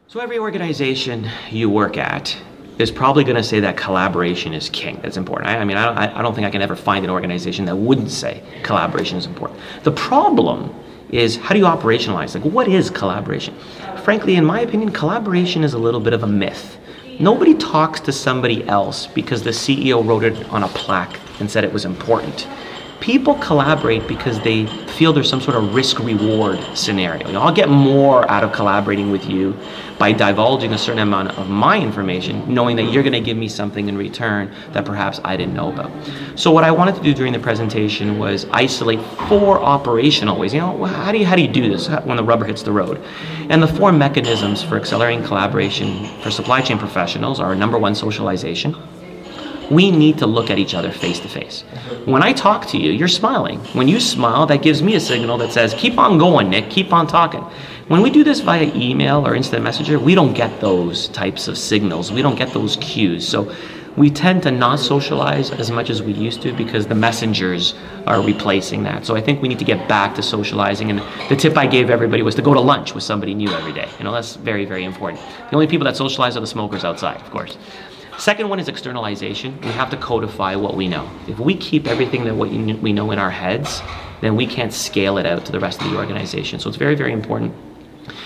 So every organization you work at is probably going to say that collaboration is king. That's important. I don't think I can ever find an organization that wouldn't say collaboration is important. The problem is, how do you operationalize? Like, what is collaboration? Frankly, in my opinion, collaboration is a little bit of a myth. Nobody talks to somebody else because the CEO wrote it on a plaque and said it was important. People collaborate because they feel there's some sort of risk-reward scenario. I'll get more out of collaborating with you by divulging a certain amount of my information, knowing that you're going to give me something in return that perhaps I didn't know about. So what I wanted to do during the presentation was isolate 4 operational ways. How do you do this when the rubber hits the road? And the 4 mechanisms for accelerating collaboration for supply chain professionals are: number 1, socialization. We need to look at each other face to face. When I talk to you, you're smiling. When you smile, that gives me a signal that says, keep on going, Nick, keep on talking. When we do this via email or instant messenger, we don't get those types of signals. We don't get those cues. So we tend to not socialize as much as we used to because the messengers are replacing that. So I think we need to get back to socializing. And the tip I gave everybody was to go to lunch with somebody new every day. That's very, very important. The only people that socialize are the smokers outside, of course. Second one is externalization. We have to codify what we know. If we keep everything that we know in our heads, then we can't scale it out to the rest of the organization. So it's very, very important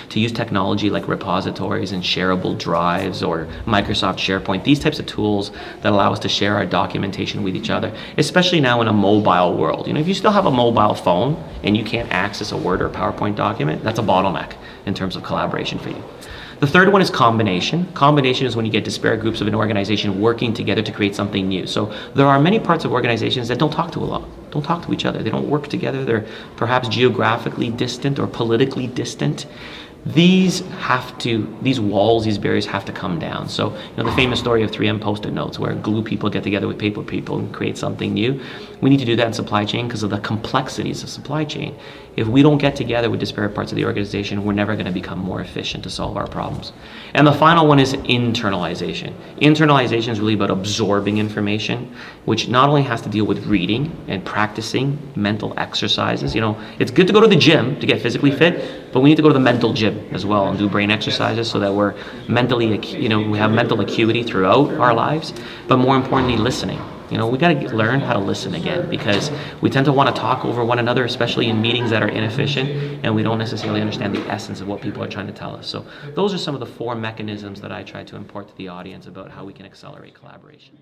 to use technology like repositories and shareable drives or Microsoft SharePoint, these types of tools that allow us to share our documentation with each other, especially now in a mobile world. If you still have a mobile phone and you can't access a Word or PowerPoint document, that's a bottleneck in terms of collaboration for you. The third one is combination. Combination is when you get disparate groups of an organization working together to create something new. So there are many parts of organizations that don't talk to each other. They don't work together. They're perhaps geographically distant or politically distant. These walls, these barriers have to come down. So, the famous story of 3M Post-it notes, where glue people get together with paper people and create something new. We need to do that in supply chain because of the complexities of supply chain. If we don't get together with disparate parts of the organization, we're never going to become more efficient to solve our problems. And the final one is internalization. Internalization is really about absorbing information, which not only has to deal with reading and practicing mental exercises. It's good to go to the gym to get physically fit, but we need to go to the mental gym as well and do brain exercises so that we're mentally, we have mental acuity throughout our lives, but more importantly, listening. We got to learn how to listen again, because we tend to want to talk over one another, especially in meetings that are inefficient, and we don't necessarily understand the essence of what people are trying to tell us. So those are some of the 4 mechanisms that I try to import to the audience about how we can accelerate collaboration.